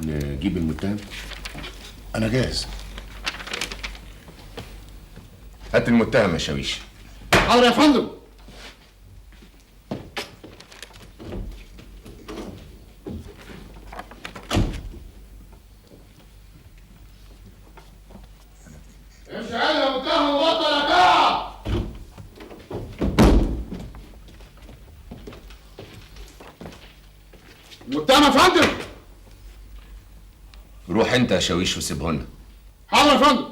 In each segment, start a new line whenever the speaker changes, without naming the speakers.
نجيب المتهم؟
انا جاهز.
هات المتهم يا شاويش.
حاضر يا فندم. امشي يا متهم وبطل يا كعب. متهم يا فندم.
روح انت يا شاويش وسيبه لنا.
حاضر يا فندم.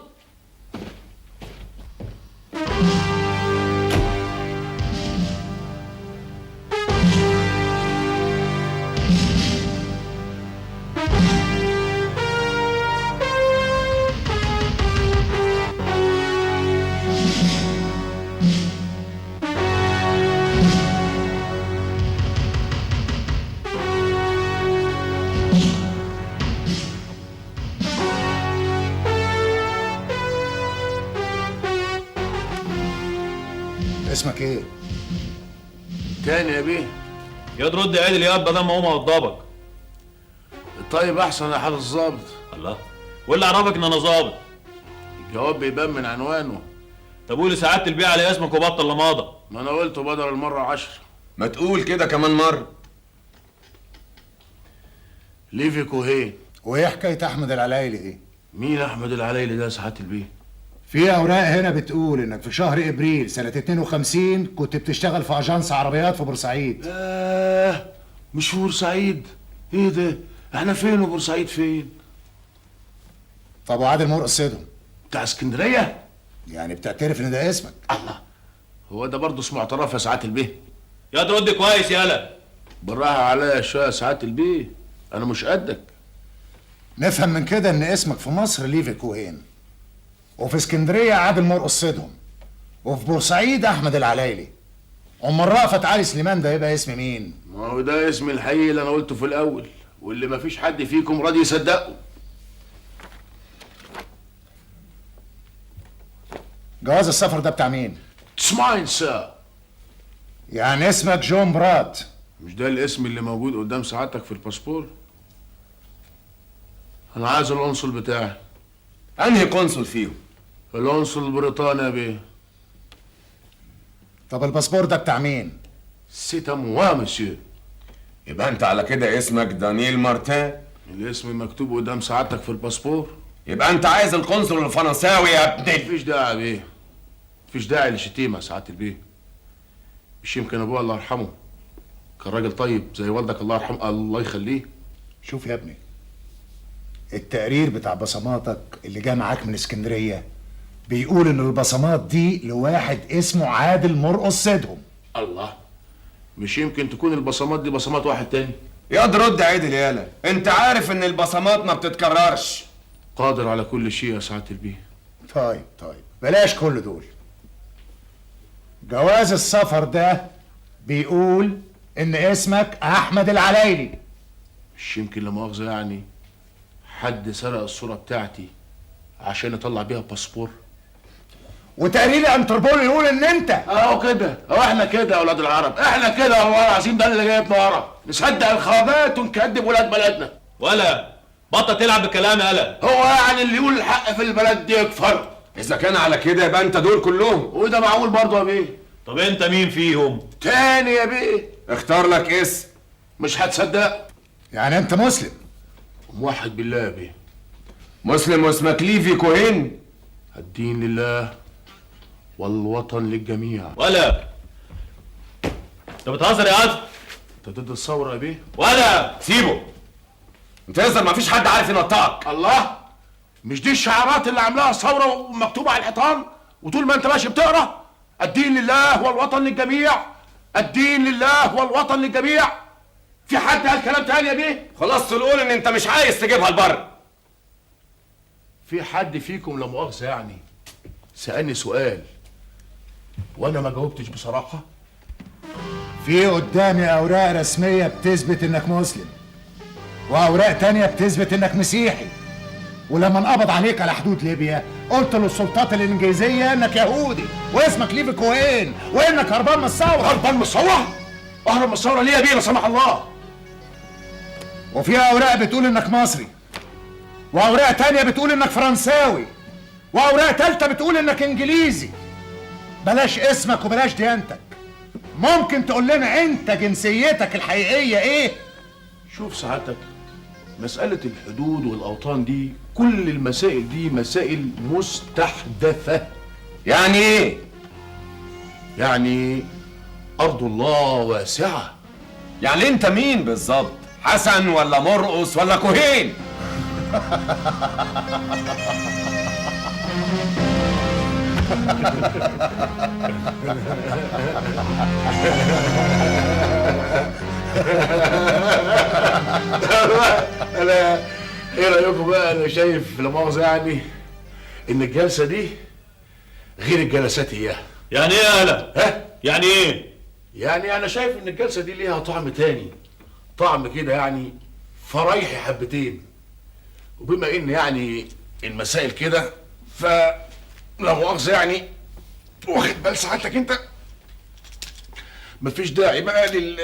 اسمك ايه؟
تاني يا بيه.
يا ترد يا عادل يا بدل ما هو مغضبك.
طيب احسن يا حضرة الظابط.
الله، واللي عرفك ان انا ظابط؟
الجواب بيبان من عنوانه.
طب قول سعادة البيع على اسمك وبطل لماضة.
ما انا قلته بدل المرة 10.
ما تقول كده كمان مرة.
ليفي كوهين.
وايه حكايه احمد العلايلي دي؟
مين احمد العلايلي ده يا سعادة البيه؟
في اوراق هنا بتقول انك في شهر ابريل سنه 52 كنت بتشتغل في اجانس عربيات في بورسعيد.
مش في بورسعيد؟ ايه ده؟ احنا فين وبورسعيد فين؟
طب وعادل مرقص صدهم
بتاع اسكندرية؟
يعني بتعترف ان ده اسمك؟
الله، هو ده برضه اسمه اعتراف يا سعادة البيه؟
يا ترد كويس يالا.
بالراحة عليا شوية يا سعادة البيه، انا مش قدك.
نفهم من كده ان اسمك في مصر ليفي كوهين، وفي اسكندريه عادل مرقص صدهم، وفي بورسعيد احمد العلايلي. امال رأفت علي سليمان ده يبقى اسم مين؟
ما هو ده اسمي الحقيقي اللي انا قلته في الاول، واللي مفيش حد فيكم راضي يصدقه.
جواز السفر ده بتاع مين؟
تسمعين سا؟
يعني اسمك جون برات؟
مش ده الاسم اللي موجود قدام سعادتك في الباسبور؟ انا عايز القنصل بتاعي.
انهي قنصل فيهم؟
القنصل البريطاني يا بيه.
طب الباسبور ده بتاع مين؟
سيتا موا مسيو.
يبقى انت على كده اسمك دانييل مارتان.
الاسم مكتوب قدام سعادتك في الباسبور.
يبقى انت عايز القنصل الفرنساوي يا ابني.
مفيش داعي يا بيه، مفيش داعي للشتيمه يا سعاده البيه. مش يمكن ابوه الله يرحمه كان راجل طيب زي والدك الله يرحمه الله يخليه.
شوف يا ابني، التقرير بتاع بصماتك اللي جه معاك من اسكندريه بيقول ان البصمات دي لواحد اسمه عادل مرقص صدهم.
الله، مش يمكن تكون البصمات دي بصمات واحد تاني؟
يا رد عدل يالا، انت عارف ان البصمات ما بتتكررش.
قادر على كل شيء يا سعاده البيه.
طيب بلاش كل دول. جواز السفر ده بيقول ان اسمك احمد العلايلي.
مش يمكن لا مؤاخذه يعني حد سرق الصوره بتاعتي عشان يطلع بيها باسبور؟
وتقرير انتربول يقول ان انت
اهو كده، اهو احنا كده يا ولاد العرب، احنا كده والله العظيم، ده اللي جايبنا ورا، نصدق الخواجات ونكذب ولاد بلدنا.
ولا بطل تلعب بالكلام يالا.
هو يعني اللي يقول الحق في البلد دي يكفر؟
اذا كان على كده يبقى انت دول كلهم.
وده معقول برضه يا بيه؟
طب انت مين فيهم؟
تاني يا بيه؟
اختار لك اسم.
مش هتصدق.
يعني انت مسلم؟
موحد بالله يا بيه.
مسلم واسمك ليفي كوهين؟
الدين لله والوطن للجميع.
ولا انت بتهزر يا عاطف؟
انت ضد الثوره يا بيه؟
ولا
سيبه، انت يظهر ما فيش حد عارف ينطقك.
الله، مش دي الشعارات اللي عاملاها الثوره ومكتوبه على الحيطان وطول ما انت ماشي بتقرا الدين لله والوطن للجميع، الدين لله والوطن للجميع؟ في حد قال كلام تاني يا بيه؟
خلاص تقول ان انت مش عايز تجيبها لبره.
في حد فيكم لا مؤاخذه يعني سالني سؤال وانا ما جاوبتش بصراحه؟
في قدامي اوراق رسميه بتثبت انك مسلم، واوراق تانية بتثبت انك مسيحي. ولما انقبض عليك على حدود ليبيا قلت للسلطات الانجليزيه انك يهودي واسمك ليفي كوهين وانك هربان من الثوره.
هربان من الثوره؟ اهرب من الثوره ليه يا بيه لا سمح الله؟
وفي اوراق بتقول انك مصري. واوراق تانية بتقول انك فرنساوي، واوراق تالتة بتقول انك انجليزي. بلاش اسمك وبلاش ديانتك. ممكن تقول لنا انت جنسيتك الحقيقية ايه؟
شوف سعادتك، مسألة الحدود والأوطان دي، كل المسائل دي مسائل مستحدثة.
يعني ايه؟
يعني أرض الله واسعة.
يعني انت مين بالظبط؟ حسن ولا مرقص ولا كوهين؟
أنا إيه رأيكم بقى؟ أنا شايف لا مؤاخذة يعني إن الجلسة دي غير الجلسات إياها.
يعني ايه يا هلا؟
ها؟
يعني ايه؟
يعني أنا شايف إن الجلسة دي ليها طعم تاني، طعم كده يعني فرايحي حبتين. وبما إن يعني المسائل كده، فلا مؤاخذة يعني واخد بال سعادتك أنت، مفيش داعي بقى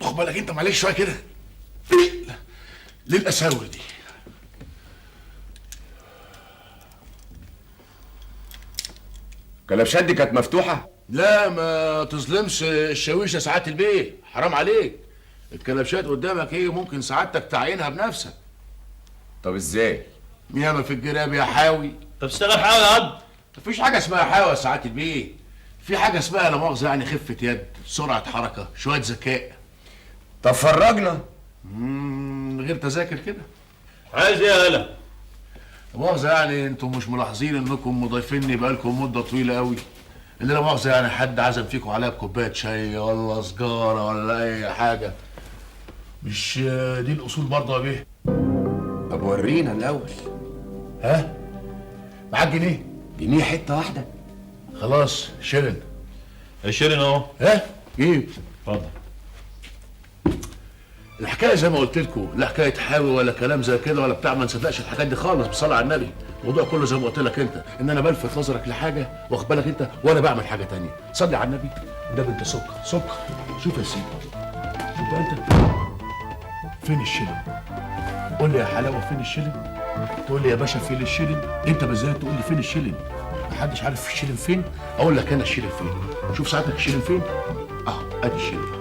واخد بالك أنت، معلش شوية كده للأساور دي.
كلبشات دي كانت مفتوحة؟
لا ما تظلمش الشاويشة سعادة البيه، حرام عليك. الكلبشات قدامك ايه، ممكن سعادتك تعينها بنفسك.
طب ازاي؟
ياما في الجراب يا حاوي.
طب اشتغل حاول يا عبد.
مفيش حاجة اسمها حاوي يا سعادة البيه، في حاجة اسمها لا مؤاخذة يعني خفة يد، سرعة حركة، شوية ذكاء.
طب فرجنا.
من غير تذاكر كده.
عايز ايه يا هلا؟
لا مؤاخذة يعني انتم مش ملاحظين انكم مضيفيني بقالكم مدة طويلة قوي؟ اللي لا مؤاخذة يعني حد عزم فيكم عليا بكوباية شاي ولا سجارة ولا أي حاجة؟ مش دي الأصول برضه يا بيه؟
طب ورينا الأول.
ها؟ معاك جنيه؟
جنيه حتة واحدة؟
خلاص شيرن.
الشيرين اهو.
ها؟ جيب.
اتفضل.
الحكاية زي ما قلت لكم، لا حكاية حاوي ولا كلام زي كده ولا بتاع، ما نصدقش الحاجات دي خالص، بالصلاة على النبي. الموضوع كله زي ما قلت لك انت، ان انا بلفت نظرك لحاجة واخد بالك انت، وانا بعمل حاجة تانية. صلي على النبي. ده بنت سكر. شوف يا سيدي، شوف بقى انت فين الشلم؟ قول لي يا حلاوة فين الشلم؟ تقول لي يا باشا فين الشلم؟ انت بالذات تقول لي فين الشلم؟ محدش عارف الشلم فين؟ اقول لك انا الشلم فين. شوف ساعتك الشلم فين؟ اهو ادي الشلم.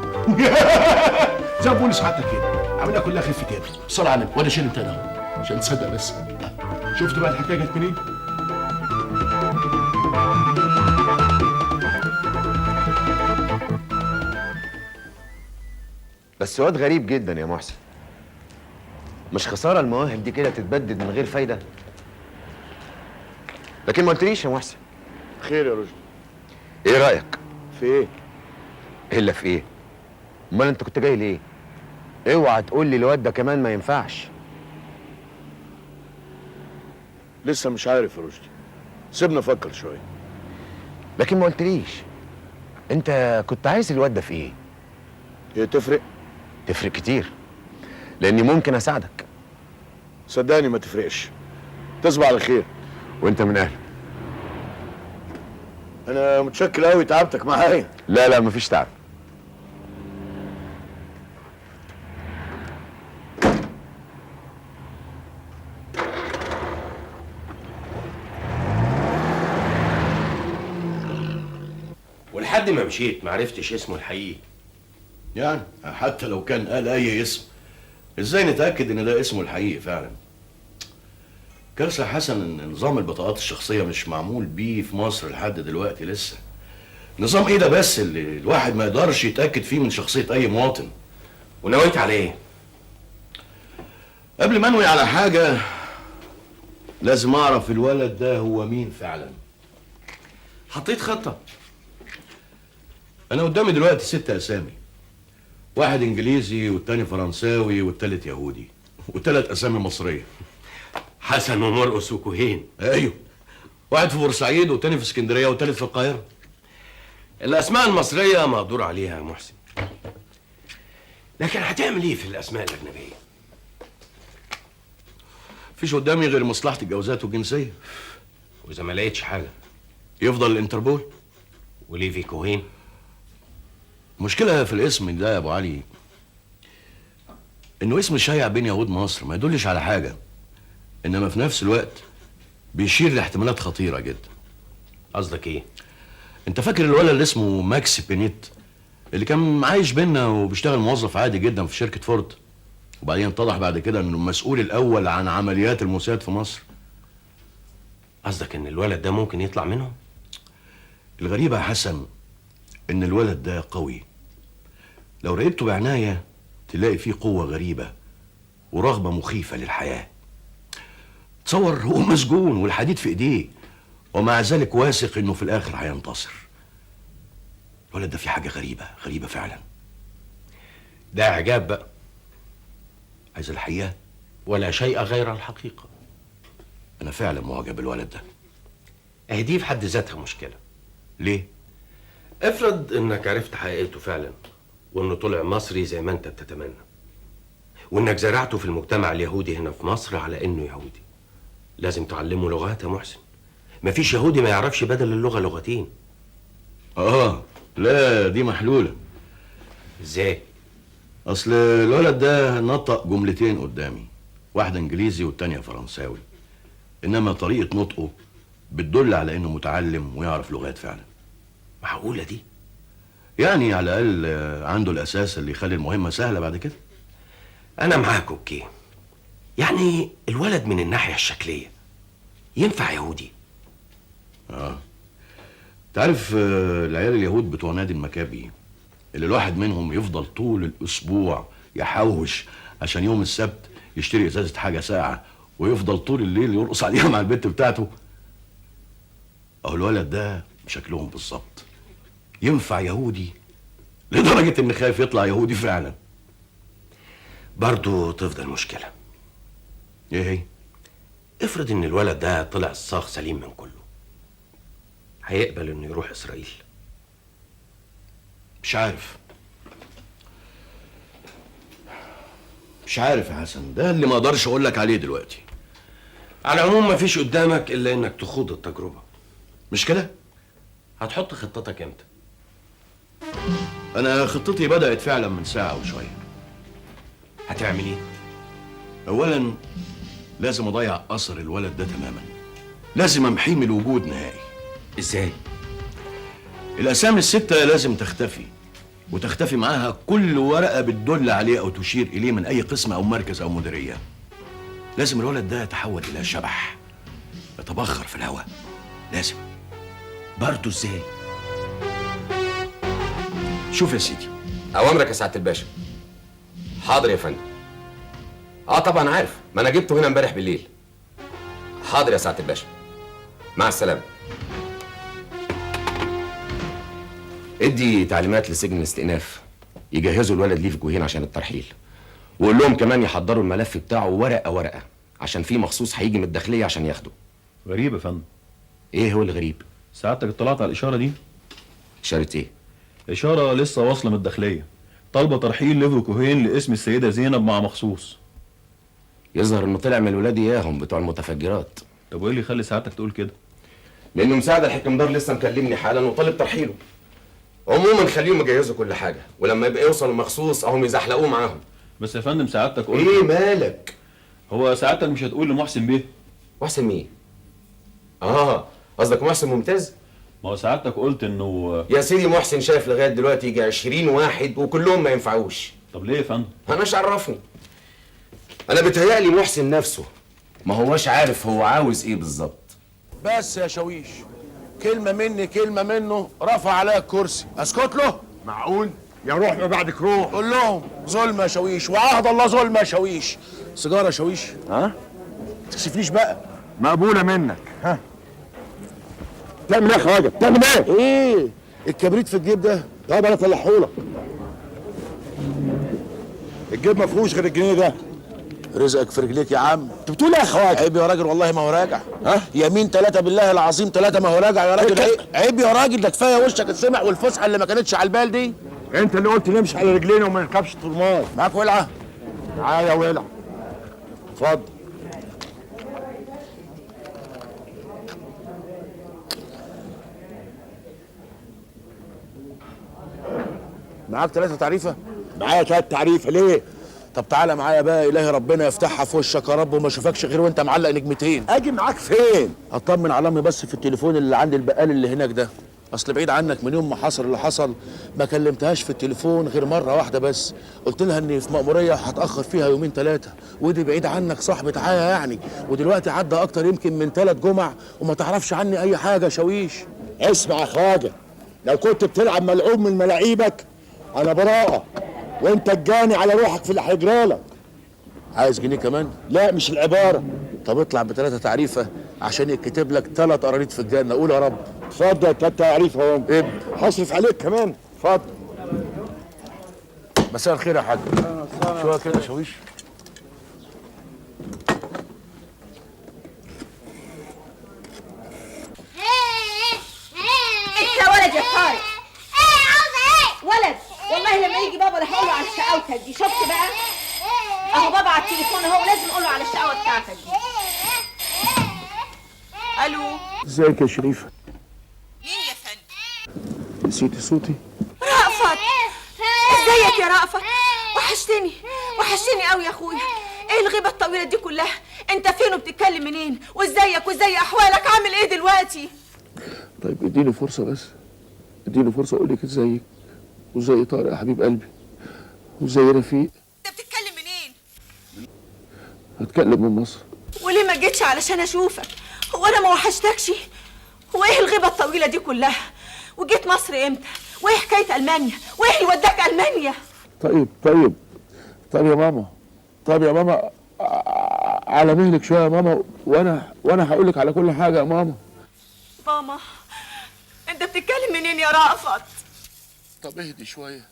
زي ما بقول لسعادتك كده، عاملها كلها خفه يد، صلى على النبي، وانا شيل تاني اهو عشان تصدق بس. شفت بقى الحكايه جت منين؟
بس واد غريب جدا يا محسن. مش خساره المواهب دي كده تتبدد من غير فايده؟ لكن ما قلتليش يا محسن.
خير يا رجل.
ايه رايك؟
في ايه؟
الا في ايه؟ امال انت كنت جاي ليه؟ اوعى تقول لي الواد ده كمان ما ينفعش.
لسه مش عارف يا رشدي، سيبنا افكر شويه.
لكن ما قلتليش انت كنت عايز الواد ده في ايه؟
هي تفرق؟
تفرق كتير، لاني ممكن اساعدك.
صدقني ما تفرقش. تصبح على خير.
وانت من اهله.
انا متشكر قوي تعبتك معايا.
لا مفيش تعب.
ولحد ما مشيت ما عرفتش اسمه الحقيقي.
يعني حتى لو كان قال اي اسم، ازاي نتاكد ان ده اسمه الحقيقي فعلا؟ كارثه يا حسن ان نظام البطاقات الشخصيه مش معمول بيه في مصر لحد دلوقتي لسه. نظام ايه ده بس اللي الواحد ما يقدرش يتاكد فيه من شخصيه اي مواطن؟
ونويت على ايه؟
قبل ما انوي على حاجه لازم اعرف الولد ده هو مين فعلا.
حطيت خطه.
انا قدامي دلوقتي 6 اسامي، واحد انجليزي والتاني فرنساوي والتالت يهودي، و3 اسامي مصريه.
حسن ومرقص وكوهين.
ايوه، واحد في بورسعيد والتاني في اسكندريه والتالت في القاهره.
الاسماء المصريه مقدور عليها يا محسن، لكن هتعمل ايه في الاسماء الاجنبيه؟
مفيش قدامي غير مصلحه الجوازات والجنسيه.
واذا ما لقيتش حاجه
يفضل الانتربول.
وليفي كوهين.
مشكلة في الاسم ده يا ابو علي انه اسم شايع بين يهود مصر ما يدلش على حاجه، انما في نفس الوقت بيشير لاحتمالات خطيره جدا.
قصدك ايه؟
انت فاكر الولد اللي اسمه ماكس بينيت اللي كان عايش بينا وبيشتغل موظف عادي جدا في شركه فورد، وبعدين اتضح بعد كده انه المسؤول الاول عن عمليات الموساد في مصر؟
قصدك ان الولد ده ممكن يطلع منهم؟
الغريبه يا حسن ان الولد ده قوي، لو راقبته بعنايه تلاقي فيه قوه غريبه ورغبه مخيفه للحياه. تصور هو مسجون والحديد في ايديه، ومع ذلك واثق انه في الاخر هينتصر. الولد ده فيه حاجه غريبه فعلا.
ده اعجاب بقى.
عايز الحقيقه؟
ولا شيء غير الحقيقة.
انا فعلا معجب بالولد ده.
اهي دي في حد ذاتها مشكلة.
ليه؟
افرض انك عرفت حقيقته فعلا، وانه طلع مصري زي ما انت بتتمنى، وانك زرعته في المجتمع اليهودي هنا في مصر على انه يهودي. لازم تعلمه لغات يا محسن. مفيش يهودي ما يعرفش بدل اللغة لغتين.
لا دي محلوله.
ازاي؟
اصل الولد ده نطق جملتين قدامي، واحده انجليزي والتانيه فرنساوي، انما طريقه نطقه بتدل على انه متعلم ويعرف لغات فعلا.
معقولة دي؟
يعني على الاقل عنده الاساس اللي يخلي المهمه سهله بعد كده.
انا معاك اوكي. يعني الولد من الناحية الشكلية ينفع يهودي.
تعرف العيال اليهود بتوع نادي المكابي اللي الواحد منهم يفضل طول الاسبوع يحوش عشان يوم السبت يشتري ازازه حاجه ساعه ويفضل طول الليل يرقص عليها مع البت بتاعته؟ اهو الولد ده شكلهم بالظبط ينفع يهودي، لدرجه ان خايف يطلع يهودي فعلا.
برضو تفضل مشكلة.
ايه هي؟
افرض ان الولد ده طلع الصاغ سليم من كله، هيقبل انه يروح اسرائيل؟
مش عارف يا حسن، ده اللي ما اقدرش اقول لك عليه دلوقتي.
على العموم مفيش قدامك الا انك تخوض التجربة.
مش كده؟
هتحط خطتك امتى؟
انا خطتي بدأت فعلا من ساعة وشوية.
هتعمل ايه؟
اولا لازم اضيع اثر الولد ده تماما، لازم امحيه من الوجود نهائي.
ازاي؟
الاسامي الستة لازم تختفي، وتختفي معاها كل ورقة بتدل عليه او تشير اليه من اي قسم او مركز او مديرية. لازم الولد ده يتحول الى شبح يتبخر في الهواء. لازم.
برضو ازاي؟
شوف يا سيدي،
اوامرك يا سعاده الباشا. حاضر يا فندم. طبعا عارف، ما انا جبته هنا امبارح بالليل. حاضر يا سعاده الباشا، مع السلامه. ادي تعليمات لسجن الاستئناف يجهزوا الولد ليه في جوهين عشان الترحيل، وقول لهم كمان يحضروا الملف بتاعه ورقه ورقه، عشان في مخصوص هيجي من الداخليه عشان ياخده.
غريب يا فندم.
ايه هو الغريب؟
سعادتك اطلعت على الاشاره دي؟
اشاره ايه؟
اشاره لسه واصله من الداخليه، طالبه ترحيل ليفو كوهين لاسم السيده زينب مع مخصوص.
يظهر انه طلع من الولاد اياهم بتوع المتفجرات.
طب وايه اللي يخلي سعادتك تقول كده؟
لانه مساعد الحكمدار لسه مكلمني حالا وطالب ترحيله. عموما خليهم يجهزوا كل حاجه، ولما يبقى يوصلوا مخصوص اهم يزحلقوه معاهم.
بس يا فندم سعادتك قلت
ايه مالك؟
هو سعادتك مش هتقول لمحسن بيه؟
محسن مين؟ قصدك محسن ممتاز؟
ما هو سعادتك قلت انه
يا سيدي محسن شايف لغايه دلوقتي يجي 20 واحد وكلهم ما ينفعوش.
طب ليه يا فندم؟
اناش عرفني. انا بيتهيألي محسن نفسه ما هوش عارف هو عاوز ايه بالظبط.
بس يا شاويش، كلمة مني كلمة منه رفع عليا الكرسي، اسكت له؟
معقول؟ يا روح ما بعدك روح.
قول لهم ظلم يا شاويش، وعهد الله ظلم يا شاويش. سيجارة يا شاويش.
ها؟
تكسفنيش بقى.
مقبولة منك. ها؟ تعمل ايه يا خواجه؟ تعمل ايه؟
ايه؟ الكبريت في الجيب ده؟
طب انا اطلعهولك. الجيب ما فيهوش غير الجنيه ده.
رزقك في رجليك يا عم.
انت بتقول ايه يا خواجه؟
عيب يا راجل، والله ما هو راجع.
ها؟
يمين 3 بالله العظيم 3 ما هو راجع يا راجل. عيب يا راجل، ده كفايه وشك اتسمع والفسحه اللي ما كانتش على البال دي.
انت اللي قلت نمشي على رجلينا وما نركبش طرمال.
معاك ولعه؟
معايا ولع.
اتفضل. معاك 3 تعريفه؟
معايا 3 تعريفه. ليه؟
طب تعالى معايا بقى، الهي ربنا يفتحها في وشك يا رب وما اشوفكش غير وانت معلق نجمتين.
اجي معاك فين؟
اطمن على امي بس في التليفون اللي عند البقال اللي هناك ده. اصل بعيد عنك من يوم ما حصل اللي حصل، ما كلمتهاش في التليفون غير مره واحده بس. قلت لها اني في مأموريه هتاخر فيها يومين ثلاثه، ودي بعيد عنك صاحبة عايه يعني، ودلوقتي عدى اكتر يمكن من 3 جمع وما تعرفش عني اي حاجه شويش.
اسمع يا خواجه، لو كنت بتلعب ملعوب من ملاعيبك انا براءه، وانت الجاني على روحك في اللي هيجرالك.
عايز جنيه كمان؟
لا مش العباره.
طب اطلع ب3 تعريفه عشان يتكتب لك 3 قراريط في الجنه. قول يا رب.
اتفضل 3 تعريف اهو.
اب
هصرف عليك كمان. اتفضل.
مساء الخير يا حاج. شويه كده شويش.
انت ولد يا طارق. ولد والله لما يجي بابا ده هقوله على شقاوتك دي. شفت بقى اهو بابا على التليفون اهو، لازم اقوله على الشقاوه بتاعتك دي. الو،
ازيك يا شريفه؟
مين يا فندم؟
نسيتي صوتي؟
رأفت. ازيك يا رأفت؟ وحشتني قوي يا اخويا. ايه الغيبه الطويله دي كلها؟ انت فين وبتتكلم منين؟ وازيك وازاي احوالك؟ عامل ايه دلوقتي؟
طيب اديني فرصه بس، اديني فرصه اقول لك ازيك وزي طارق يا حبيب قلبي وزي رفيق.
انت بتتكلم منين؟
هتكلم من مصر.
وليه ما جيتش علشان اشوفك؟ هو انا ما وحشتكش؟ هو ايه الغيبه الطويله دي كلها؟ وجيت مصر امتى؟ وايه حكايه المانيا؟ وايه اللي وداك المانيا؟
طيب يا ماما، طيب يا ماما، على مهلك شويه يا ماما، وانا هقول لك على كل حاجه يا ماما.
ماما انت بتتكلم منين يا رأفت؟
طب اهدي شويه.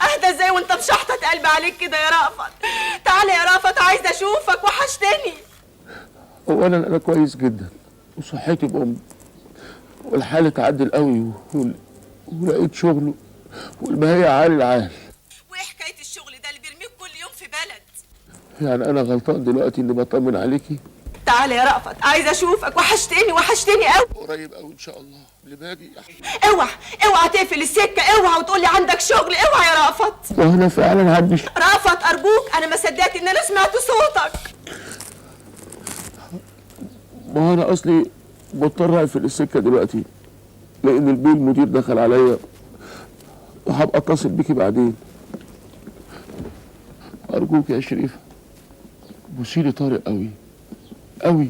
اهدى ازاي وانت مشحطط قلبي عليك كده يا رأفت؟ تعالى يا رأفت، عايزه اشوفك، وحشتني.
اولا انا كويس جدا وصحتي بأم، والحال اتعدل قوي ولقيت شغل والبهية عالي العال.
وايه حكايه الشغل ده اللي بيرميك كل يوم في بلد؟
يعني انا غلطان دلوقتي اني بطمن عليكي؟
تعالى يا رأفت، عايزه اشوفك، وحشتني قوي.
قريب قوي ان شاء الله اللي باجي.
اوعى تقفل السكه، اوعى وتقول لي عندك شغل، اوعى يا رأفت.
وانا فعلا عندي
رأفت ارجوك، انا ما صدقت ان انا سمعت صوتك.
ما انا اصلي مضطر اقفل السكه دلوقتي لان البيه المدير دخل عليا، وهبقى اتصل بيكي بعدين. ارجوك يا شريفه بوسيلي طارق قوي قوي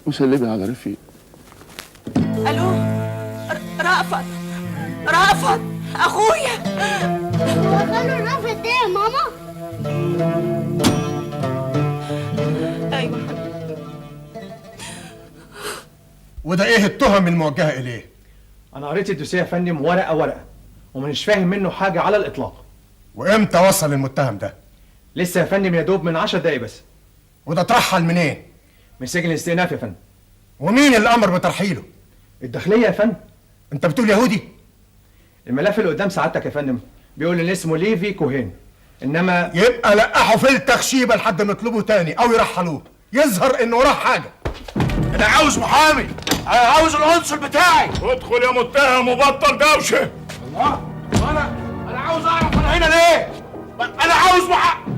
وسلمي على رفيق.
الو، رأفت اخويا.
هو قالوا رأفت ده يا ماما؟
ايوه.
وده ايه التهم الموجهه اليه؟
انا قريت الدوسيه يا فندم ورقه ومش فاهم منه حاجه على الاطلاق.
وامتى وصل المتهم ده؟
لسه يا فندم يا دوب من 10 دقايق بس.
وده اترحل منين؟
من سجن الاستئناف يا فندم.
ومين اللي امر بترحيله؟
الداخليه يا فندم.
انت بتقول يهودي؟
الملف اللي قدام سعادتك يا فندم بيقول ان اسمه ليفي كوهين، انما
يبقى لقحوا في التخشيبه لحد ما يطلبوا تاني او يرحلوه، يظهر انه وراه حاجه.
انا عاوز محامي، انا عاوز العنصر بتاعي.
ادخل يا متهم وبطل دوشه.
الله، انا عاوز اعرف انا هنا ليه؟ انا عاوز محامي.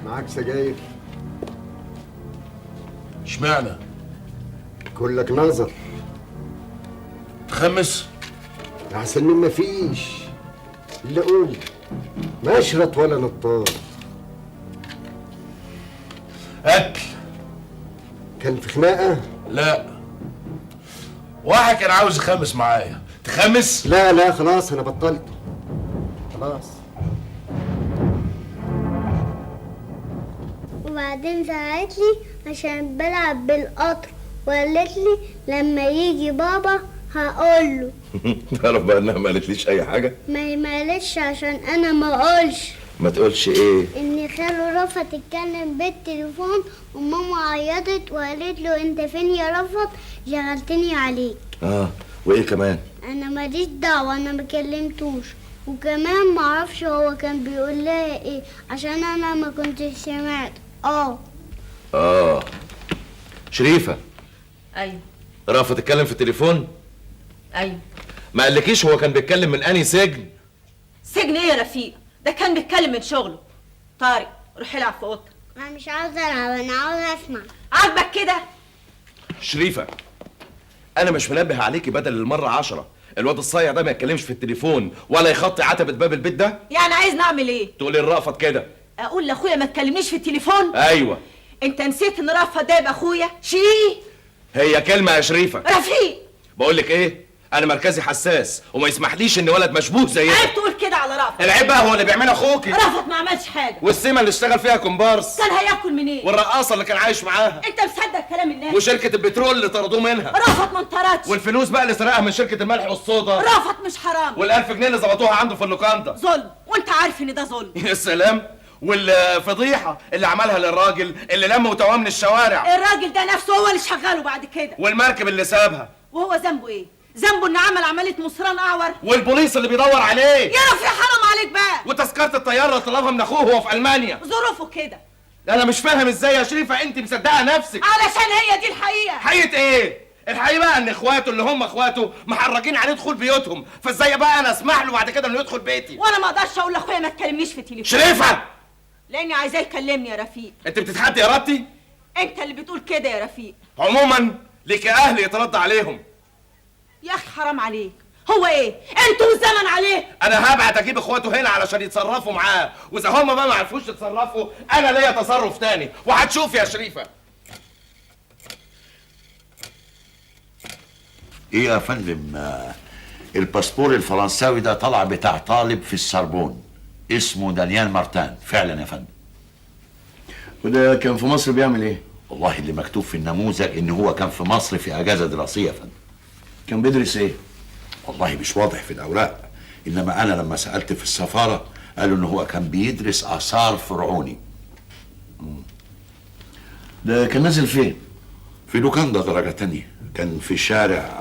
معاك سجاير؟
اشمعنى؟
كلك نظر.
تخمس؟
احسن من مفيش. اللي قول مشرط ولا نطار.
اكل.
كان في خناقه؟
لا، واحد كان عاوز يخمس معايا. تخمس؟
لا خلاص انا بطلت خلاص.
وبعدين زعقت لي عشان بلعب بالقطر، وقالت لي لما يجي بابا هقول له.
تعرف بقى انها ما قالتليش اي حاجه؟
ما قالتش عشان انا ما اقولش.
ما تقولش ايه؟
ان خاله رفض اتكلم بالتليفون وماما عيطت وقالت له انت فين يا رفض، شغلتني عليك.
وايه كمان؟
انا ماليش دعوه، انا ما كلمتوش. وكمان معرفش هو كان بيقول لها ايه عشان انا ما كنتش سمعت.
شريفة،
ايوه
رافض تتكلم في التليفون؟
ايوه.
ما قالكيش هو كان بيتكلم من انهي سجن؟
سجن ايه يا رفيق؟ ده كان بيتكلم من شغله. طارق روح العب في اوضتك.
انا مش عاوزه العب، انا عاوزه اسمع.
عاجبك كده؟
شريفة، انا مش منبه عليكي بدل المرة 10. الواد الصايع ده ما يتكلمش في التليفون ولا يخطي عتبة باب البيت ده.
يعني عايز نعمل ايه؟
تقولي الرأفت كده.
اقول لاخويا ما تكلمنيش في التليفون؟
ايوه.
انت نسيت ان رأفت ده يبقى اخويا؟ شيء
هي كلمة يا شريفة.
رفيق،
بقول لك ايه، انا مركزي حساس وما يسمحليش ان ولد مشبوه زي ده.
عيب تقول كده على رأفت.
العيب بقى هو اللي بيعمله اخوكي.
رأفت ما عملش حاجه.
والسيما اللي اشتغل فيها كومبارس
كان هياكل منين؟
والرقاصة اللي كان عايش معاها
انت مصدق كلام الناس؟
وشركة البترول اللي طردوه منها.
رأفت ما انطردش.
والفلوس بقى اللي سرقها من شركة الملح والصودا.
رأفت مش حرام.
وال1000 جنيه اللي ظبطوها عنده في اللوكاندا.
ظلم، وانت عارف ان ده ظلم.
يا سلام. والفضيحة اللي عملها للراجل اللي لم وتواه من الشوارع.
الراجل ده نفسه هو اللي شغاله بعد كده.
والمركب اللي سابها.
وهو ذنبه ايه؟ ذنبه ان عمل عملية مصران اعور.
والبوليس اللي بيدور عليه.
يا رفيق حرام عليك بقى.
وتذكرة الطيارة اللي طلبها من اخوه وهو في المانيا.
ظروفه كده.
انا مش فاهم ازاي يا شريفة انت مصدقة نفسك.
علشان هي دي الحقيقة.
حقيقة ايه؟ الحقيقة بقى ان اخواته اللي هم اخواته محرجين عليه دخول بيوتهم، فازاي بقى انا اسمح له بعد كده انه يدخل بيتي؟
وانا ما اقدرش اقول لاخويا ما تكلمنيش في التليفون.
شريفة،
لاني عايزاه يكلمني يا رفيق.
انت بتتحدي يا ربتي؟
انت اللي بتقول كده يا رفيق.
عموما ليك اهل يترد عليهم.
يا اخي حرام عليك. هو ايه؟ انتوا والزمن عليه.
انا هبعت اجيب اخواته هنا علشان يتصرفوا معاه، واذا هم بقى ما عرفوش يتصرفوا انا ليا تصرف تاني وهتشوف يا شريفة.
ايه يا فندم، الباسبور الفرنساوي ده طلع بتاع طالب في السربون اسمه دانيال مارتان. فعلا يا فندم.
وده كان في مصر بيعمل ايه؟
والله اللي مكتوب في النموذج ان هو كان في مصر في اجازه دراسيه يا فندم.
كان بيدرس ايه؟
والله مش واضح في الاوراق، انما انا لما سالت في السفاره قالوا ان هو كان بيدرس اثار فرعوني.
ده كان نازل فين؟
في لوكاندا درجه تانية، كان في شارع.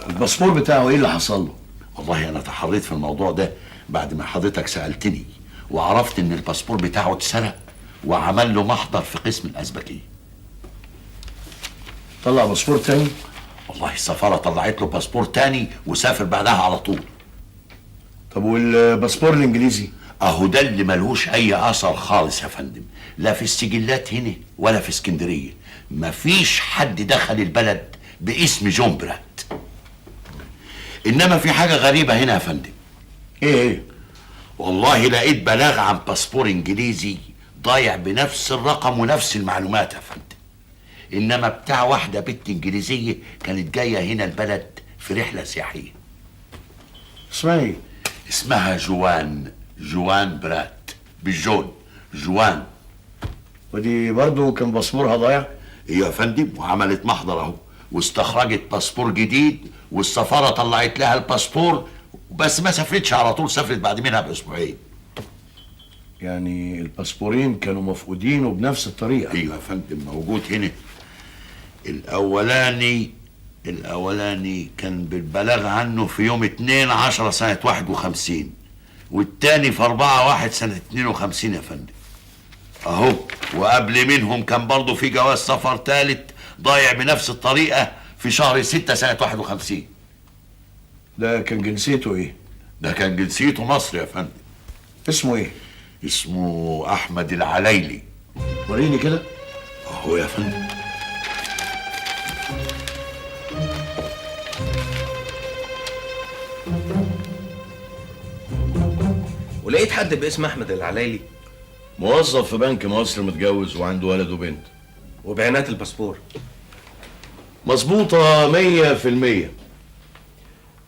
الباسبور بتاعه ايه اللي حصل له؟
والله انا تحريت في الموضوع ده بعد ما حضرتك سالتني، وعرفت ان الباسبور بتاعه اتسرق وعمل له محضر في قسم الازبكيه.
طلع باسبور تاني؟
والله السفاره طلعت له باسبور تاني وسافر بعدها على طول.
طب والباسبور الانجليزي؟
اهو ده اللي ملهوش اي اثر خالص يا فندم، لا في السجلات هنا ولا في اسكندريه. مفيش حد دخل البلد باسم جون برات. انما في حاجه غريبه هنا يا فندم.
ايه؟
والله لقيت بلاغ عن باسبور انجليزي ضايع بنفس الرقم ونفس المعلومات يا فندم، انما بتاع واحده بنت انجليزيه كانت جايه هنا البلد في رحله سياحيه.
اسمها ايه؟
اسمها جوان برات، بالجون جوان.
ودي برضه كان باسبورها ضايع؟
ايوه يا فندم، وعملت محضر اهو واستخرجت باسبور جديد، والسفاره طلعت لها الباسبور، بس ما سافرتش على طول، سافرت بعد منها باسبوعين.
يعني الباسبورين كانوا مفقودين وبنفس الطريقه؟
ايوه يا فندم، موجود هنا. الاولاني كان بالبلاغ عنه في يوم 2/10 سنه 51، والتاني في 4/1 سنه 52 يا فندم. اهو، وقبل منهم كان برضه في جواز سفر تالت ضايع بنفس الطريقه في شهر 6 سنه 51.
ده كان جنسيته ايه؟
ده كان جنسيته مصري يا فندم.
اسمه ايه؟
اسمه احمد العلايلي.
وريني كده.
اهو يا فندم.
ولقيت حد باسم احمد العلايلي؟
موظف في بنك مصر، متجوز وعنده ولد وبنت.
وبيانات الباسبور
مظبوطة 100%.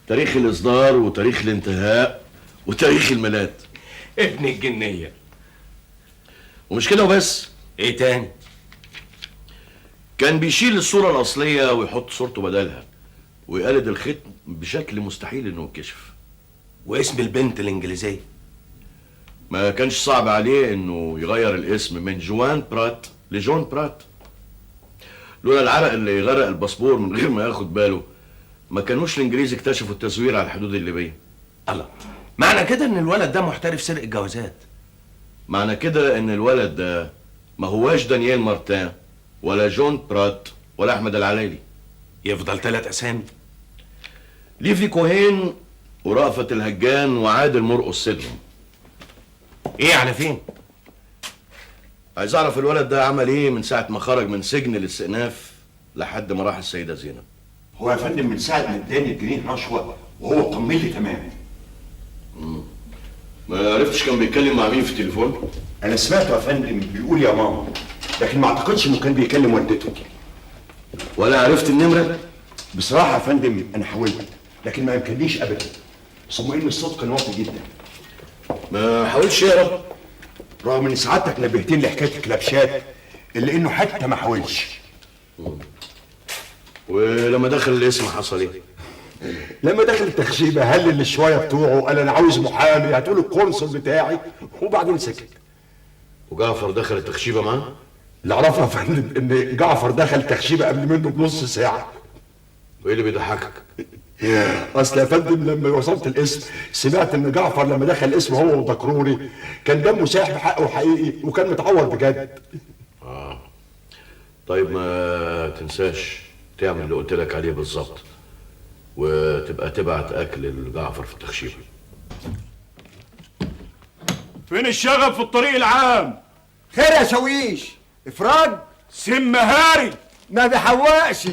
تاريخ الإصدار وتاريخ الانتهاء وتاريخ الميلاد.
ابن الجنية.
ومش كده وبس.
ايه تاني؟
كان بيشيل الصورة الأصلية ويحط صورته بدلها، ويقلد الختم بشكل مستحيل إنه يتكشف.
واسم البنت الإنجليزية؟
ما كانش صعب عليه إنه يغير الاسم من جوان برات لجون برات. لولا العرق اللي يغرق الباسبور من غير ما ياخد باله، ما كانوش الإنجليز اكتشفوا التزوير على الحدود الليبية.
الله،
معنى كده ان الولد ده محترف سرقه الجوازات.
معنى كده ان الولد ده ما هواش دانييل مارتان ولا جون برات ولا احمد العلايلي.
يفضل 3 اسامي.
ليفي كوهين ورأفت الهجان وعادل مرقص سيدهم.
ايه على فين؟
عايز اعرف الولد ده عمل ايه من ساعة ما خرج من سجن الاستئناف لحد ما راح السيدة زينب.
هو يا فندم من ساعة ما اداني الجنيه رشوة وهو طمن لي تمام.
ما عرفتش كان بيتكلم مع مين في التليفون؟
انا سمعته يا فندم بيقول يا ماما، لكن ما اعتقدش انه كان بيكلم والدته.
ولا عرفت النمرة؟
بصراحة يا فندم انا حاولت لكن ما يمكنليش ابدا، ثم ان الصوت كان واطي جدا.
ما حاولش يهرب
رغم ان سعادتك نبهتني لحكاية الكلبشات الا انه حتى ما حاولش.
ولما دخل الاسم حصل ايه؟
لما دخل التخشيبه هلل الشويه بتوعه وقال انا عاوز محامي هاتوا له القنصل بتاعي وبعدين سكت.
وجعفر دخل التخشيبه معاه؟
اللي اعرفه يا فندم ان جعفر دخل التخشيبه قبل منه بنص ساعه.
وايه اللي بيضحكك؟
اصل يا فندم لما وصلت الاسم سمعت ان جعفر لما دخل الاسم هو ودكروري كان دمه ساح بحقه حقيقي وكان متعور بجد.
طيب ما تنساش تعمل اللي قلت لك عليه بالظبط وتبقى تبعت اكل لجعفر في التخشيبه.
فين الشغب في الطريق العام؟
خير يا شويش، افراج
سم هاري
ما بيحوقش.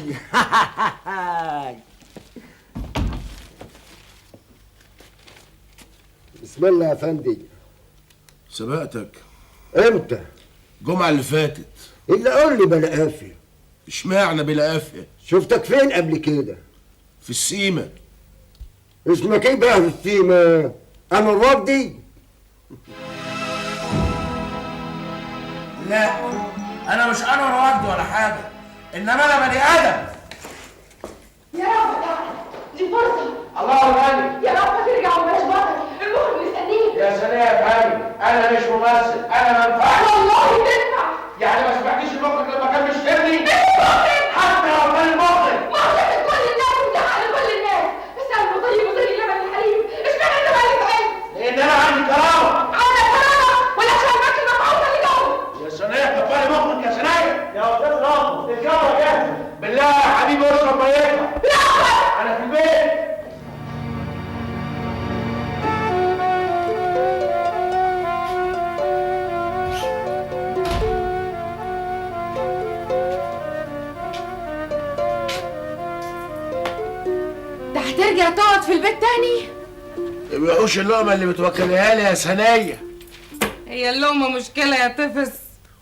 بسم الله يا فندي.
سبقتك
امتى؟
الجمعة اللي فاتت.
الا قول لي بلا قافيه.
اشمعنى بلا قافيه؟
شفتك فين قبل كده؟
في السيمة.
اسمك ايه بقى في السيمة؟ انا الوردي؟
لا انا مش انور وردي ولا حاجة، انما انا بني ادم.
يا رب دي فرصة.
الله غني.
يا رب ترجع ومبقاش بطل، المخرج مستنيك.
يا سلام يا فندم، انا مش ممثل، انا ما ينفعش.
والله تنفع.
يعني ما سمعتيش المخرج لما كان بيشتري؟
المخرج
حتى لو كان المخرج.
مخرج كل الناس ومتاح لكل الناس، بس انا طيب وزي اللبن الحليب، اشمعنى انت بقى اللي تعبت؟
لان انا عندي كرامة.
عندك كرامة ولا عشان المكنة المفعوصة اللي جوه؟
يا سنية كفاية مخرج يا سنية. يا استاذ رامز الجو جاهزة. بالله يا حبيبي اشرب ميتها.
لا
انا في البيت.
هترجع تقعد في البيت تاني؟
مبقوش اللقمة اللي بتوكلها لي يا سنية.
هي اللقمة مشكلة يا طفس.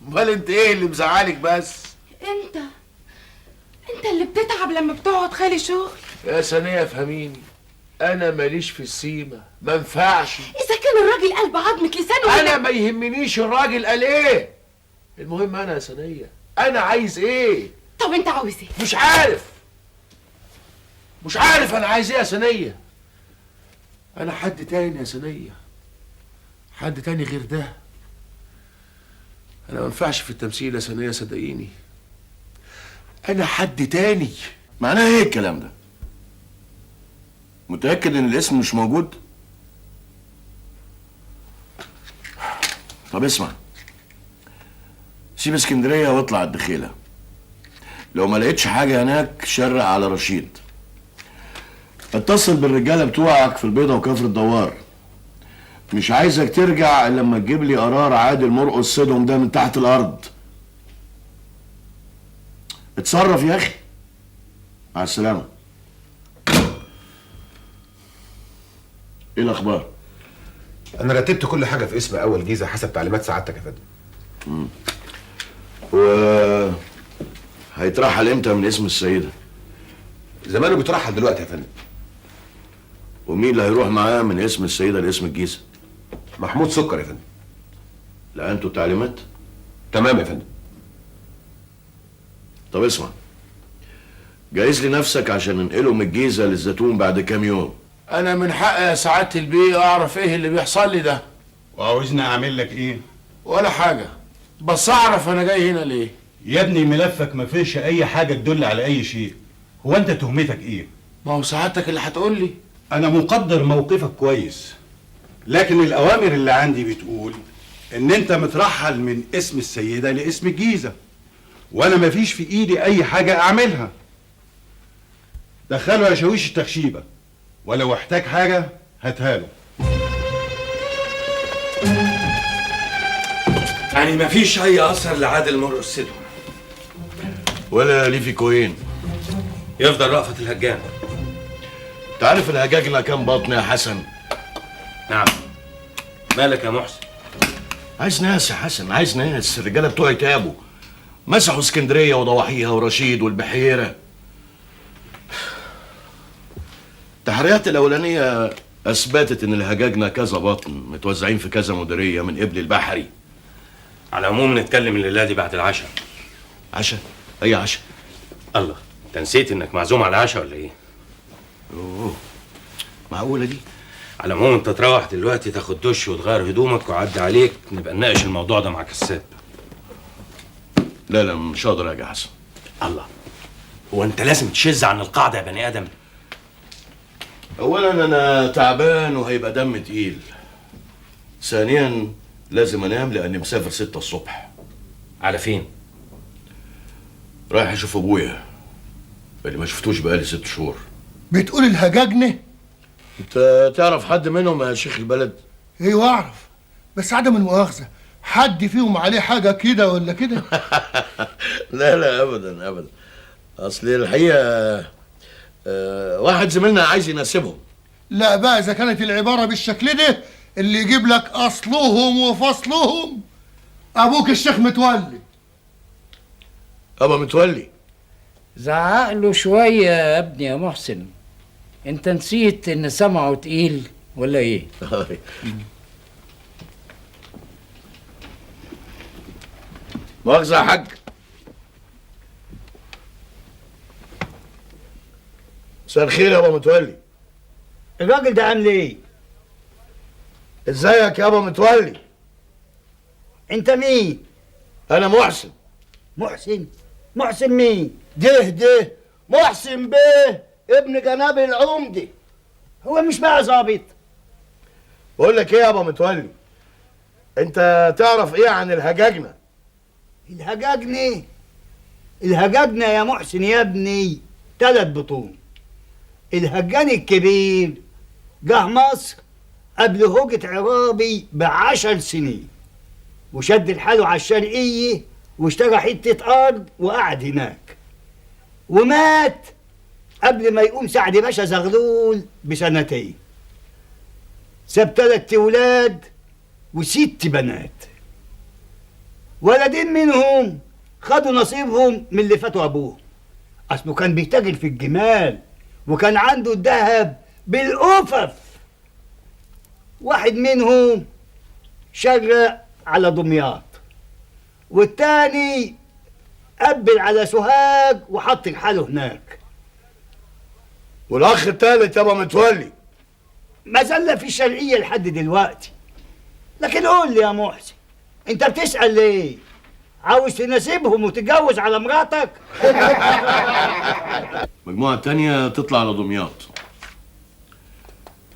امال انت ايه اللي مزعلك بس؟
انت اللي بتتعب لما بتقعد خالي شغل.
يا سنية افهميني، انا ماليش في السيمة، ما ينفعش.
اذا كان الراجل قلب عظمة لسانه
انا ما يهمنيش الراجل قال ايه، المهم انا يا سنية انا عايز ايه.
طب انت عاوز ايه؟
مش عارف انا عايز ايه يا سنية. انا حد تاني يا سنية، حد تاني غير ده. انا ما ينفعش في التمثيل يا سنية صدقيني، انا حد تاني.
معناها ايه الكلام ده؟ متأكد ان الاسم مش موجود؟ طب اسمع، سيب اسكندرية واطلع الدخيلة، لو ما لقيتش حاجة هناك شرق على رشيد، اتصل بالرجالة بتوعك في البيضة وكفر الدوار. مش عايزك ترجع الا لما تجيب لي قرار عادل مرقص سيدهم ده من تحت الارض. اتصرف يا اخي. مع السلامة. ايه الاخبار؟
انا رتبت كل حاجه في اسم اول جيزه حسب تعليمات سعادتك يا فندم.
و هيترحل امتى من اسم السيده؟
زمانه بيترحل دلوقتي يا فندم.
ومين اللي هيروح معاه من اسم السيده لاسم الجيزه؟
محمود سكر يا فندم.
لا انتوا التعليمات؟
تمام يا فندم.
طب اسمع، جهز لي نفسك عشان ننقله من الجيزه للزيتون بعد كام يوم.
انا من حق يا سعادة البيه اعرف ايه اللي بيحصل لي ده.
وعاوزني اعمل لك ايه؟
ولا حاجة، بس اعرف انا جاي هنا ليه.
يا ابني ملفك ما فيش اي حاجه تدل على اي شيء. هو انت تهمتك ايه؟
ما هو سعادتك اللي هتقول لي.
انا مقدر موقفك كويس،
لكن الاوامر اللي عندي بتقول ان انت مترحل من اسم السيده لاسم الجيزه، وانا مفيش في ايدي اي حاجه اعملها. دخله يا شاويش التخشيبه، ولو احتاج حاجه هاتها له.
يعني مفيش اي اثر لعادل مرقس سيدهم
ولا ليفي كوين؟
يفضل رأفت الهجان.
تعرف الهجاجنا كام بطن يا حسن؟
نعم. مالك يا محسن؟
عايز ناس يا حسن، عايز ناس. الرجاله بتوعي تابوا، مسحوا اسكندريه وضواحيها ورشيد والبحيره. التحريات الاولانيه اثبتت ان الهجاجنا كذا بطن متوزعين في كذا مديريه من قبل البحري.
على العموم نتكلم الليله دي بعد العشاء.
عشاء؟ اي عشاء؟
الله، انت نسيت انك معزوم على العشاء ولا ايه؟
اوه، معقوله دي؟
على العموم انت تروح دلوقتي تاخد دش وتغير هدومك وعدي عليك نبقى نناقش الموضوع ده مع كساب.
لا مش هقدر اجي يا حسن.
الله، هو انت لازم تشز عن القاعده يا بني ادم؟
اولا انا تعبان وهيبقى دم تقيل. ثانيا لازم انام لاني مسافر 6 الصبح.
على فين؟
رايح اشوف ابويا اللي ما شفتوش بقالي 6 شهور.
بتقول الهجاجنه؟
انت تعرف حد منهم يا شيخ البلد؟
ايوه اعرف، بس عدم المؤاخذه حد فيهم عليه حاجه كده ولا كده؟
لا ابدا. اصل الحقيقه واحد زميلنا عايز يناسبهم.
لا بقى اذا كانت العباره بالشكل ده اللي يجيب لك اصلهم وفصلهم ابوك الشيخ متولي.
ابا متولي؟
زعق له شويه يا ابني يا محسن. انت نسيت ان سمعه تقيل ولا ايه؟
مؤاخذة يا حاج. مساء الخير يا ابا متولي.
الراجل ده عامل ايه؟
ازيك يا ابا متولي؟
انت مين؟
انا محسن.
محسن مين؟ ده محسن بيه ابن جناب العمدي. هو مش بقى ظابط؟
بقول لك ايه يا ابا متولي، انت تعرف ايه عن الهجاجنه؟
الهجاجنه يا محسن يا ابني 3 بطون. الهجان الكبير جه مصر قبل هوجة عرابي ب10 سنين، وشد الحاله على الشرقية واشترى حتة أرض وقعد هناك، ومات قبل ما يقوم سعد باشا زغلول ب2 ساب 3 أولاد و6 بنات. ولدين منهم خدوا نصيبهم من اللي فاتوا أبوهم، أصله كان بيتاجر في الجمال وكان عنده الذهب بالأفف. واحد منهم شرق على دمياط، والتاني قبل على سوهاج وحط الحاله هناك.
والاخ التالت يابا متولي
ما زال في الشرقيه لحد دلوقتي. لكن قول لي يا محسن، انت بتسال ليه؟ عاوز تناسبهم وتتجوز على مراتك؟
المجموعة التانية تطلع على دمياط.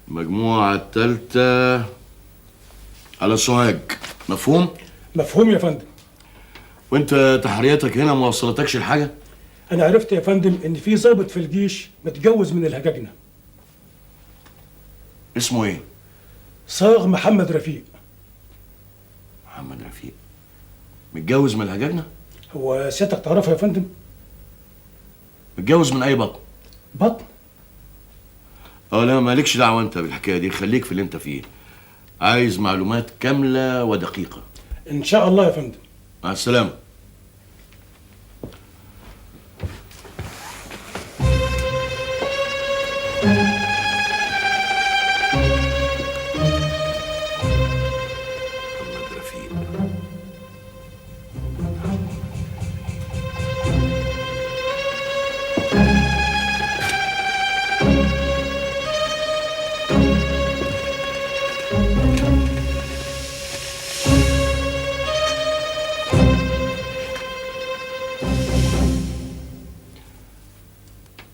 المجموعة التالتة على سوهاج. مفهوم؟
مفهوم يا فندم.
وانت تحرياتك هنا ما وصلتكش الحاجة؟
انا عرفت يا فندم ان في ضابط في الجيش متجوز من الهجاجنة.
اسمه ايه؟
صاغ محمد رفيق.
محمد رفيق متجوز من الهجاجنة؟
هو سيادتك تعرفه يا فندم؟
متجوز من اي بطن؟
بطن؟
لا مالكش دعوة انت بالحكاية دي، خليك في اللي انت فيه. عايز معلومات كاملة ودقيقة.
ان شاء الله يا فندم.
مع السلامة.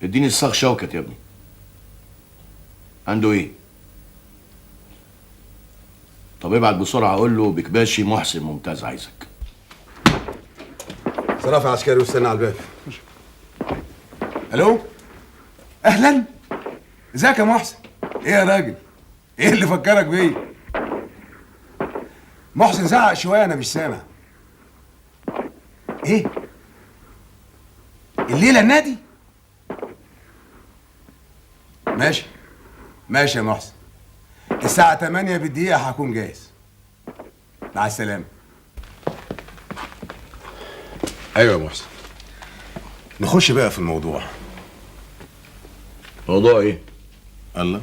اديني الصاغ شوكت يا ابني. عنده ايه؟ طب ابعت بسرعه قول له بكباشي محسن ممتاز عايزك.
صرافة عسكري واستنى على الباب. الو، اهلا، ازيك يا محسن؟ ايه يا راجل؟ ايه اللي فكرك بيا؟ محسن زعق شويه انا مش سامع. ايه؟ الليله النادي؟ ماشي ماشي يا محسن، الساعة 8 بالدقيقة هكون جاهز. مع السلامة. ايوه يا محسن، نخش بقى في الموضوع.
موضوع ايه؟
الله،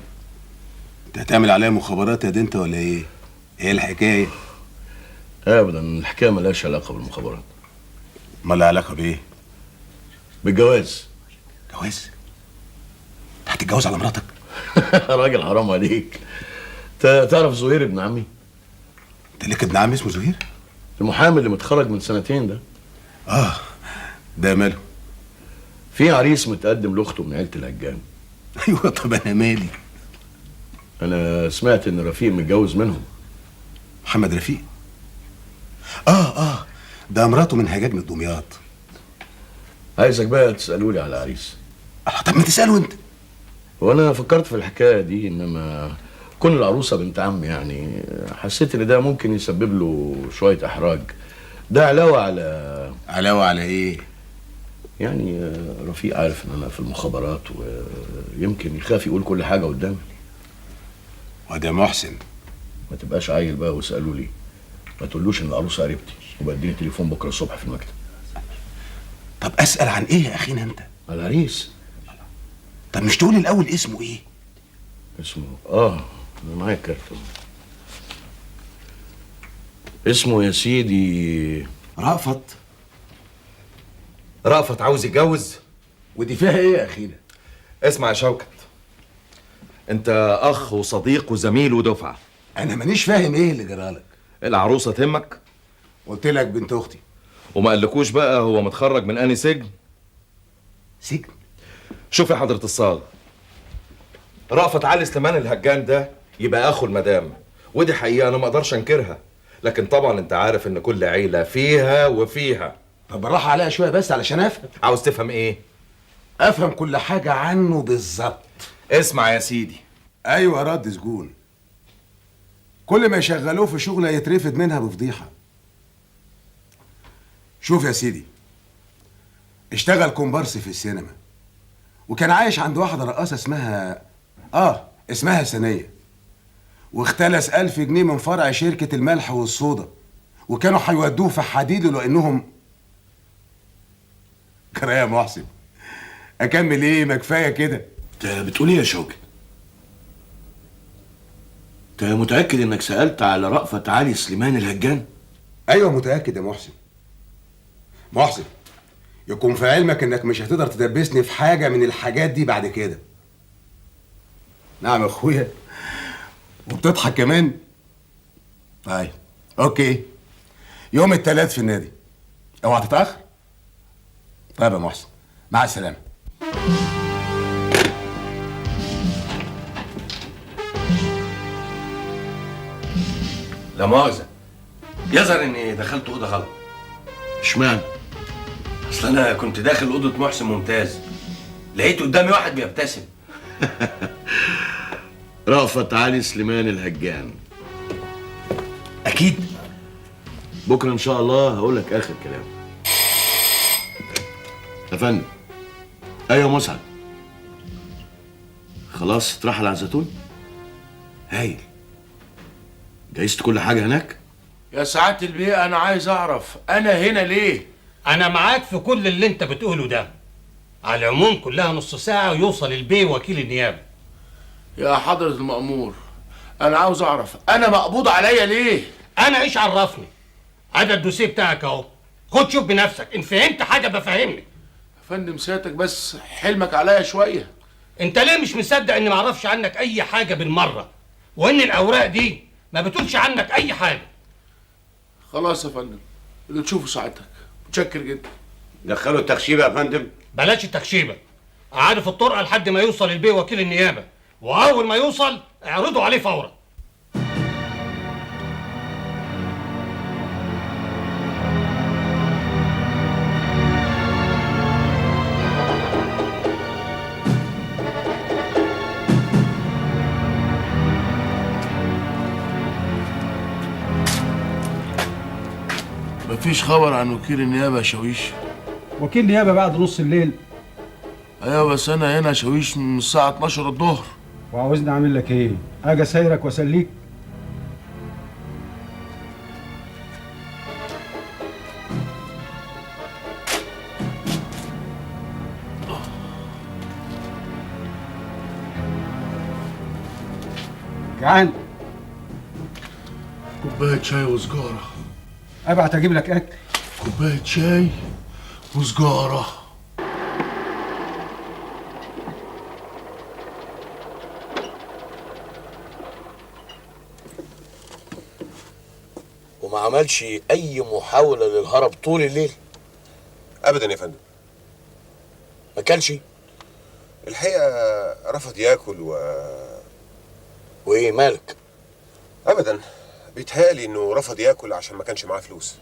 انت هتعمل عليا مخابرات يا انت ولا ايه؟ ايه الحكاية؟
ابدا، الحكاية ملهاش علاقة بالمخابرات.
امال لها علاقة بايه؟
بالجواز.
جواز؟ انت هتتجوز على مراتك؟
راجل حرام عليك. تعرف زهير ابن عمي؟
انت ليك ابن عمي اسمه زهير؟
المحامي اللي متخرج من سنتين ده.
ده ماله؟
في عريس متقدم لاخته من عيلة الهجان.
ايوه، طب انا مالي؟
انا سمعت ان رفيق متجوز منهم.
محمد رفيق؟ ده مراته من هجاج من دمياط.
عايزك بقى تسألوا لي على عريس.
طب ما تسأله انت.
وانا فكرت في الحكاية دي، انما كون العروسة بنت عمي يعني حسيت ان ده ممكن يسبب له شوية احراج. ده علاوة على ايه؟ يعني رفيق عارف ان انا في المخابرات ويمكن يخاف يقول كل حاجة قدامي.
وده محسن.
ما تبقاش عيل بقى واسألوا لي. ما تقولوش ان العروسة قريبتي وبقى اديني تليفون بكرة الصبح في المكتب.
طب اسأل عن ايه يا اخينا انت؟
على العريس.
طب مش تقولي الاول اسمه ايه؟
اسمه انا معايا الكارت. اسمه يا سيدي
رأفت عاوز يتجوز.
ودي فيها ايه يا اخينا؟
اسمع يا شوكت، انت اخ وصديق وزميل ودفعه.
انا مانيش فاهم ايه اللي جرالك.
العروسه تهمك؟
قلت لك بنت اختي.
وما قالكوش بقى هو متخرج من انهي سجن؟
سجن؟
شوف يا حضرة الصاغ، رأفت علي سليمان الهجان ده يبقى اخو المدام، ودي حقيقة انا ما اقدرش انكرها، لكن طبعا انت عارف ان كل عيلة فيها وفيها.
طب بالراحة عليها شوية بس علشان افهم.
عاوز تفهم ايه؟
افهم كل حاجة عنه بالظبط.
اسمع يا سيدي.
ايوه رد سجون. كل ما يشغلوه في شغلة يترفد منها بفضيحة. شوف يا سيدي، اشتغل كومبارس في السينما، وكان عايش عند واحدة رقاصة اسمها سنية، واختلس 1000 جنيه من فرع شركة الملح والصودا، وكانوا هيودوه في حديد لانهم كرا يا محسن. اكمل ايه؟ ما كفايه كده.
انت بتقول ايه يا شوكت؟ انت متأكد انك سألت على رأفت علي سليمان الهجان؟
ايوه متأكد يا محسن. يكون في علمك انك مش هتقدر تدبسني في حاجة من الحاجات دي بعد كده. نعم يا اخويا، وبتضحك كمان. طيب اوكي، يوم الثلاث في النادي، اوعى تتأخر. طيب يا محسن، مع السلامة.
لا مؤاخذة، يظهر اني دخلت اوضه غلط.
اشمعنى؟
اصل انا كنت داخل اوضه محسن ممتاز، لقيت قدامي واحد بيبتسم.
رأفت علي سليمان الهجان.
اكيد.
بكره ان شاء الله هقول لك اخر كلام. يا فندم. ايوه مسعد. خلاص اترحل على الزيتون؟ هايل. جهزت كل حاجه هناك؟
يا سعادة البيه أنا عايز أعرف أنا هنا ليه؟
أنا معاك في كل اللي أنت بتقوله ده. على العموم كلها نص ساعة ويوصل البيه وكيل النيابة.
يا حضرة المأمور، أنا عاوز أعرف أنا مقبوض عليا ليه؟
أنا إيش عرفني؟ هذا الدوسيه بتاعك أهو، خد شوف بنفسك، إن فهمت حاجة بفهمني.
يا فندم سيادتك بس حلمك عليا شوية.
أنت ليه مش مصدق إني معرفش عنك أي حاجة بالمرة؟ وإن الأوراق دي ما بتقولش عنك أي حاجة.
خلاص يا فندم، اللي تشوفه ساعتك. متشكر جدا.
دخلوا التخشيبه يا فندم.
بلاش التخشيبه، قعدوا في الطرقه لحد ما يوصل البيه وكيل النيابه، واول ما يوصل اعرضوا عليه فورا.
مفيش خبر عن وكيل النيابه يا شاويش؟
وكيل نيابه بعد نص الليل.
ايوه بس انا هنا يا شاويش من الساعه 12 الظهر.
وعاوزني اعمل لك ايه؟ اجي اسايرك واسليك؟ جعان؟
كوبايه شاي وسجاره.
ابعت اجيب لك اكل.
كوبايه شاي وسجاره.
وما عملش اي محاوله للهرب طول الليل؟
ابدا يا فندم.
ما كلش؟
الحقيقه رفض ياكل
وايه مالك؟
ابدا، بيتهيألي انه رفض ياكل عشان ما كانش معاه فلوس.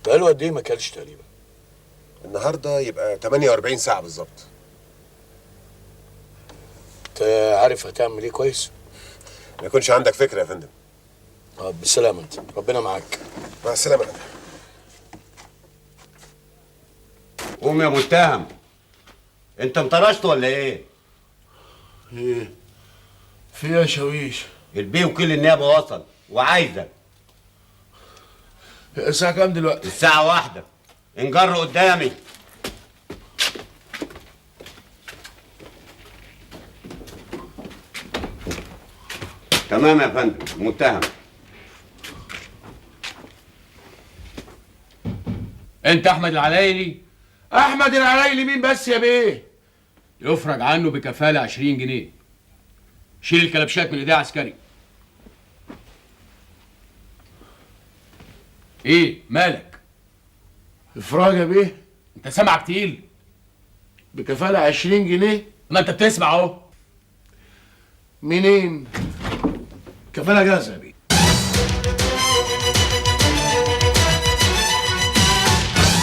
بقاله قد ايه ما كلش تقريبا؟
النهارده يبقى 48 ساعه بالظبط.
انت عارف هتعمل ايه كويس؟
ما يكونش عندك فكره يا فندم.
بالسلامه انت، ربنا معاك.
مع السلامه يا فندم.
قوم يا متهم، انت انطرشت ولا ايه؟
ايه؟ في يا شاويش؟
البيه وكيل النيابه وصل وعايزك.
الساعة كام دلوقتي؟
الساعة 1. انجر قدامي. تمام يا فندم، متهم.
انت احمد العلايلي؟
احمد العلايلي مين بس يا بيه؟
يفرج عنه بكفاله 20 جنيه. شيل الكلبشات من ايديه عسكري. ايه مالك؟
افراج يا بيه؟
انت سامعك تقيل؟
بكفاله 20 جنيه؟
ما انت بتسمع اهو.
منين؟ كفاله جاهزه يا بيه.